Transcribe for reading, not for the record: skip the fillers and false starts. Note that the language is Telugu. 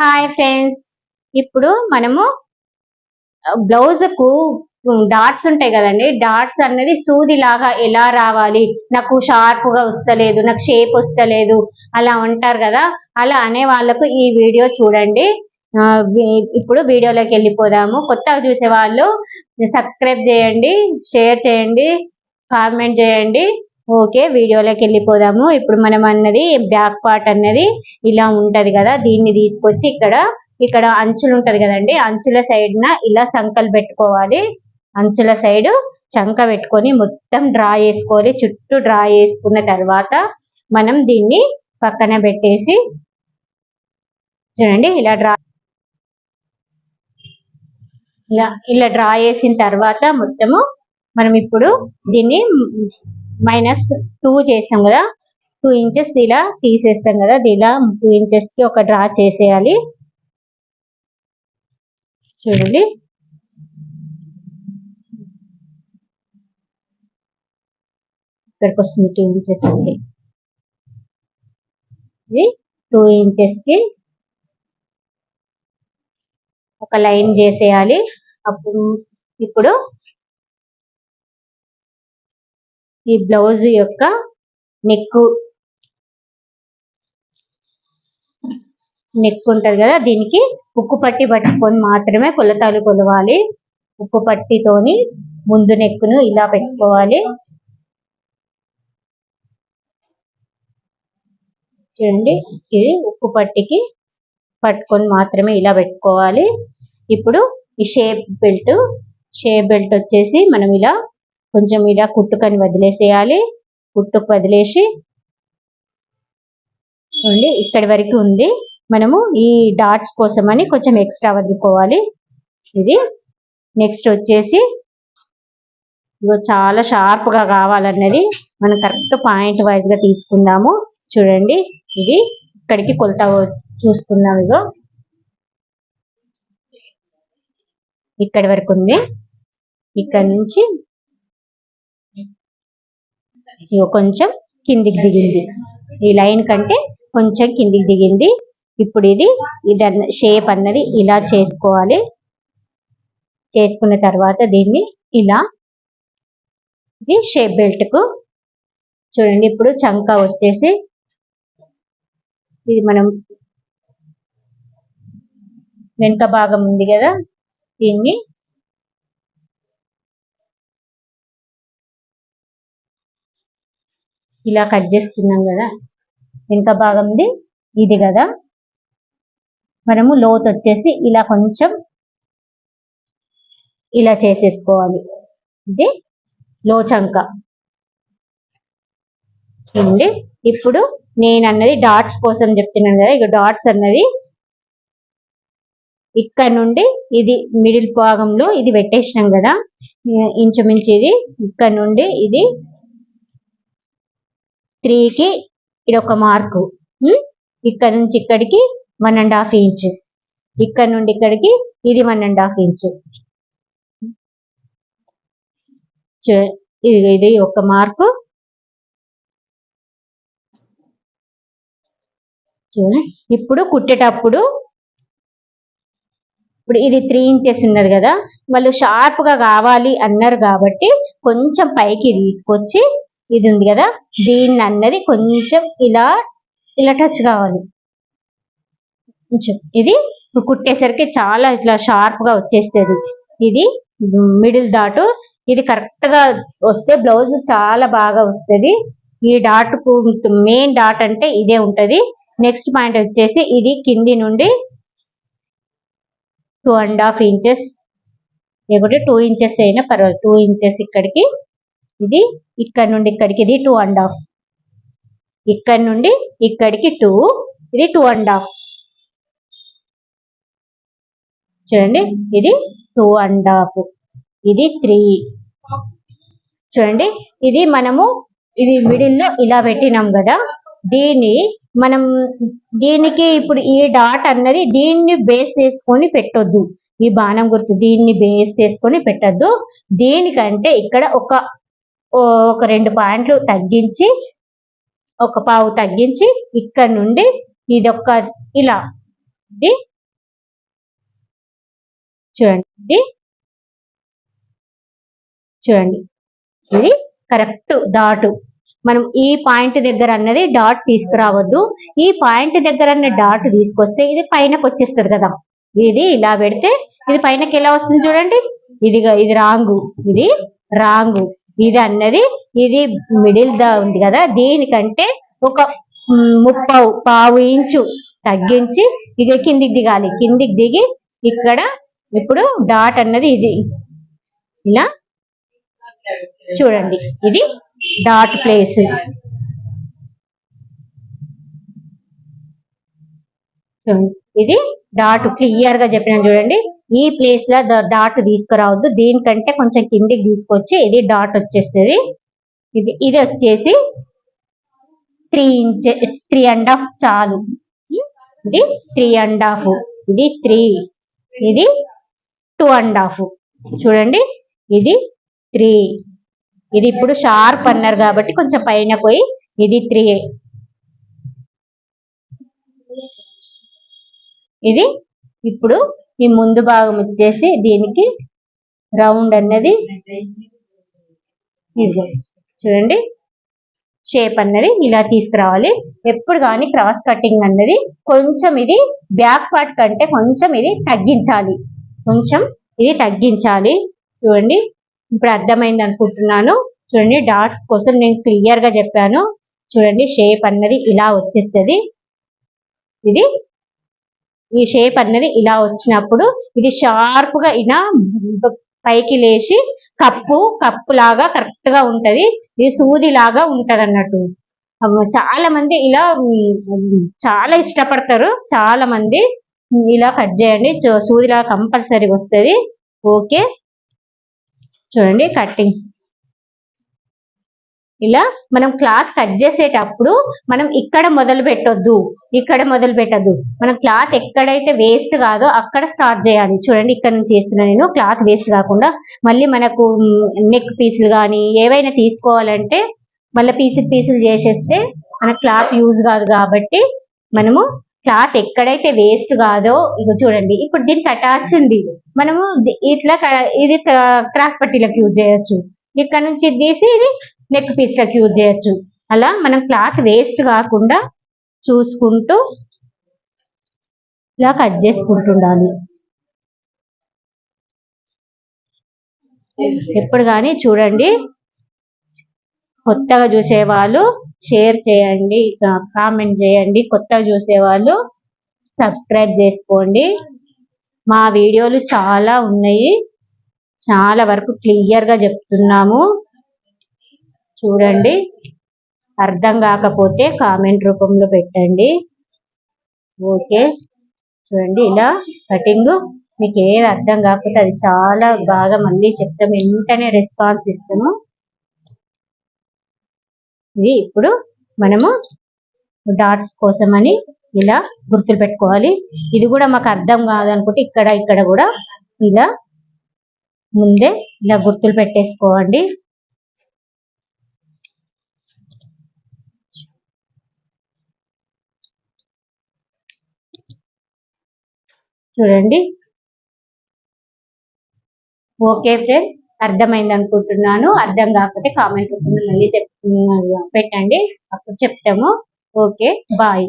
హాయ్ ఫ్రెండ్స్, ఇప్పుడు మనము బ్లౌజ్ కు డాట్స్ ఉంటాయి కదండి. డాట్స్ అనేది సూది లాగా ఎలా రావాలి, నాకు షార్ప్ గా వస్తలేదు, నాకు షేప్ వస్తలేదు అలా ఉంటారు కదా. అలా అనే వాళ్ళకు ఈ వీడియో చూడండి. ఇప్పుడు వీడియోలోకి వెళ్ళిపోదాము. కొత్తగా చూసే వాళ్ళు సబ్స్క్రైబ్ చేయండి, షేర్ చేయండి, కామెంట్ చేయండి. ఓకే, వీడియోలోకి వెళ్ళిపోదాము. ఇప్పుడు మనం అన్నది బ్యాక్ పార్ట్ అన్నది ఇలా ఉంటది కదా. దీన్ని తీసుకొచ్చి ఇక్కడ అంచులు ఉంటది కదండి, అంచుల సైడ్ న ఇలా చంకలు పెట్టుకోవాలి. అంచుల సైడ్ చంక పెట్టుకొని మొత్తం డ్రా చేసుకోవాలి. చుట్టూ డ్రా చేసుకున్న తర్వాత మనం దీన్ని పక్కన పెట్టేసి చూడండి, ఇలా డ్రా చేసిన తర్వాత మొత్తము మనం ఇప్పుడు దీన్ని -2 చేస్తాం కదా. 2 ఇంచెస్ ఇలా తీసేస్తాం కదా. ఇలా 2 ఇంచెస్ కి ఒక డ్రా చేసేయాలి. చూడండి, ఇక్కడికి వస్తుంది 2 ఇంచెస్ అండి. ఇది 2 ఇంచెస్ కి ఒక లైన్ చేసేయాలి. ఇప్పుడు ఈ బ్లౌజ్ యొక్క నెక్ ఉంటది కదా, దీనికి ఉక్కు పట్టి పట్టుకొని మాత్రమే కొలతలు కొలవాలి. ఉక్కు పట్టితోని ముందు నెక్కును ఇలా పెట్టుకోవాలి. చూడండి, ఇది ఉక్కు పట్టికి పట్టుకొని మాత్రమే ఇలా పెట్టుకోవాలి. ఇప్పుడు ఈ షేప్ బెల్ట్ వచ్చేసి మనం ఇలా కొంచెం ఇలా కుట్టుకొని వదిలేసేయాలి. కుట్టుకు వదిలేసి చూడండి, ఇక్కడి వరకు ఉంది. మనము ఈ డాట్స్ కోసమని కొంచెం ఎక్స్ట్రా వదులుకోవాలి. ఇది నెక్స్ట్ వచ్చేసి చాలా షార్ప్ గా కావాలన్నది మనం కరెక్ట్ పాయింట్ వైజ్ గా తీసుకుందాము. చూడండి, ఇది ఇక్కడికి కొలత చూసుకుందాం. ఇక్కడి వరకు ఉంది. ఇక్కడ నుంచి కొంచెం కిందికి దిగింది. ఈ లైన్ కంటే కొంచెం కిందికి దిగింది. ఇప్పుడు ఇది షేప్ అన్నది ఇలా చేసుకోవాలి. చేసుకున్న తర్వాత దీన్ని ఇలా ఇది షేప్ బెల్ట్ కు చూడండి. ఇప్పుడు చంక వచ్చేసి ఇది మనం వెనుక భాగం ఉంది కదా, దీన్ని ఇలా కట్ చేస్తున్నాం కదా. వెనుక భాగంది ఇది కదా. మనము లోతు వచ్చేసి ఇలా కొంచెం ఇలా చేసేసుకోవాలి. ఇది లో చంక ఉంది. ఇప్పుడు నేను అన్నది డాట్స్ కోసం చెప్తున్నాను కదా. ఇక డాట్స్ అన్నది ఇక్కడ నుండి ఇది మిడిల్ భాగంలో ఇది పెట్టేసినాం కదా. ఇంచుమించు ఇది ఇక్కడ నుండి ఇది 3కి ఇది ఒక మార్కు. ఇక్కడ నుంచి ఇక్కడికి 1.5 ఇంచ్. ఇక్కడ నుండి ఇక్కడికి ఇది 1.5 ఇంచ్. ఇది ఒక మార్కు. ఇప్పుడు కుట్టేటప్పుడు ఇప్పుడు ఇది 3 ఇంచెస్ ఉన్నది కదా, వాళ్ళు షార్ప్ గా కావాలి అన్నారు కాబట్టి కొంచెం పైకి తీసుకొచ్చి ఇది ఉంది కదా, దీన్ని అన్నది కొంచెం ఇలా టచ్ కావాలి. ఇది కుట్టేసరికి చాలా ఇట్లా షార్ప్ గా వచ్చేస్తుంది. ఇది మిడిల్ డాట్. ఇది కరెక్ట్ గా వస్తే బ్లౌజ్ చాలా బాగా వస్తుంది. ఈ డాట్ కు మెయిన్ డాట్ అంటే ఇదే ఉంటది. నెక్స్ట్ పాయింట్ వచ్చేసి ఇది కింది నుండి 2.5 ఇంచెస్, లేకపోతే 2 ఇంచెస్ అయినా పర్వాలేదు. 2 ఇంచెస్ ఇక్కడికి, ఇది ఇక్కడ నుండి ఇక్కడికి ఇది 2.5. ఇక్కడ నుండి ఇక్కడికి 2, ఇది 2.5. చూడండి, ఇది 2.5, ఇది 3. చూడండి, ఇది మనము ఇది మిడిల్ లో ఇలా పెట్టినాం కదా. దీనికి ఇప్పుడు ఈ డాట్ అన్నది దీన్ని బేస్ చేసుకొని పెట్టొద్దు. ఈ బాణం గుర్తు దీన్ని బేస్ చేసుకొని పెట్టద్దు. దీనికంటే ఇక్కడ ఒక 2 పాయింట్లు తగ్గించి, ఒక పావు తగ్గించి ఇక్కడ నుండి ఇదొక్క ఇలా ఇది చూడండి చూడండి ఇది కరెక్ట్ డాట్. మనం ఈ పాయింట్ దగ్గర అన్నది డాట్ తీసుకురావద్దు. ఈ పాయింట్ దగ్గర అన్న డాట్ తీసుకొస్తే ఇది పైనకి వచ్చేస్తుంది కదా. ఇది ఇలా పెడితే ఇది పైనకి ఎలా వస్తుంది చూడండి. ఇది రాంగు, ఇది రాంగు, ఇది అన్నది ఇది మిడిల్ దా ఉంది కదా, దీనికంటే ఒక పావు ఇంచు తగ్గించి ఇక కిందికి దిగాలి. కిందికి దిగి ఇక్కడ ఇప్పుడు డాట్ అన్నది ఇది ఇలా చూడండి, ఇది డాట్ ప్లేస్. ఇది డాట్ క్లియర్ గా చెప్పిన చూడండి. ఈ ప్లేస్ లో డాట్ తీసుకురావద్దు, దీనికంటే కొంచెం కిందికి తీసుకొచ్చి ఇది డాట్ వచ్చేస్తుంది. ఇది వచ్చేసి 3 ఇంచెస్, 3.5 చాలు. ఇది 3.5, ఇది 3, ఇది 2.5. చూడండి ఇది 3, ఇది ఇప్పుడు షార్ప్ అన్నారు కాబట్టి కొంచెం పైన పోయి ఇది 3. ఇది ఇప్పుడు ఈ ముందు భాగం వచ్చేసి దీనికి రౌండ్ అన్నది చూడండి షేప్ అన్నది ఇలా తీసుకురావాలి. ఎప్పుడు కానీ క్రాస్ కటింగ్ అన్నది కొంచెం ఇది బ్యాక్ పార్ట్ కంటే కొంచెం ఇది తగ్గించాలి, కొంచెం ఇది తగ్గించాలి. చూడండి ఇప్పుడు అర్థమైంది అనుకుంటున్నాను. చూడండి డాట్స్ కోసం నేను క్లియర్ గా చెప్పాను. చూడండి షేప్ అన్నది ఇలా వచ్చేస్తుంది. ఇది ఈ షేప్ అన్నది ఇలా వచ్చినప్పుడు ఇది షార్ప్ గా ఇలా పైకి లేచి కప్పు లాగా కరెక్ట్ గా ఉంటది. ఇది సూది లాగా ఉంటది అన్నట్టు. చాలా మంది ఇలా చాలా ఇష్టపడతారు. చాలా మంది ఇలా కట్ చేయండి, సూదిలాగా కంపల్సరీ వస్తుంది. ఓకే చూడండి కటింగ్ ఇలా మనం క్లాత్ కట్ చేసేటప్పుడు మనం ఇక్కడ మొదలు పెట్టొద్దు, మనం క్లాత్ ఎక్కడైతే వేస్ట్ కాదో అక్కడ స్టార్ట్ చేయాలి. చూడండి ఇక్కడ నుంచి చేస్తున్నా నేను. క్లాత్ వేస్ట్ కాకుండా మళ్ళీ మనకు నెక్ పీసులు కానీ ఏవైనా తీసుకోవాలంటే మళ్ళీ పీసులు చేసేస్తే మన క్లాత్ యూజ్ కాదు. కాబట్టి మనము క్లాత్ ఎక్కడైతే వేస్ట్ కాదో ఇక చూడండి ఇప్పుడు దీనికి అటాచ్ ఉంది, మనము ఇట్లా ఇది క్రాస్ పట్టీలకు యూజ్ చేయొచ్చు. ఇక్కడ నుంచి తీసి ఇది నెక్ పీస్లకు యూజ్ చేయొచ్చు. అలా మనం క్లాత్ వేస్ట్ కాకుండా చూసుకుంటూ ఇలా కట్ చేసుకుంటుండాలి. ఎప్పుడు కానీ చూడండి కొత్తగా చూసేవాళ్ళు షేర్ చేయండి, కామెంట్ చేయండి. కొత్తగా చూసేవాళ్ళు సబ్స్క్రైబ్ చేసుకోండి. మా వీడియోలు చాలా ఉన్నాయి, చాలా వరకు క్లియర్ గా చెప్తున్నాము. చూడండి అర్థం కాకపోతే కామెంట్ రూపంలో పెట్టండి. ఓకే చూడండి ఇలా కటింగ్ మీకు ఏది అర్థం కాకపోతే అది చాలా బాగా మళ్ళీ చెప్తాము, వెంటనే రెస్పాన్స్ ఇస్తాము. ఇది ఇప్పుడు మనము డాట్స్ కోసమని ఇలా గుర్తులు పెట్టుకోవాలి. ఇది కూడా మాకు అర్థం కాదనుకుంటే ఇక్కడ కూడా ఇలా ముందే ఇలా గుర్తులు పెట్టేసుకోండి. చూడండి ఓకే ఫ్రెండ్స్ అర్థమైంది అనుకుంటున్నాను. అర్థం కాకపోతే కామెంట్ రూపంలో మళ్ళీ పెట్టండి, అప్పుడు చెప్తాము. Okay bye.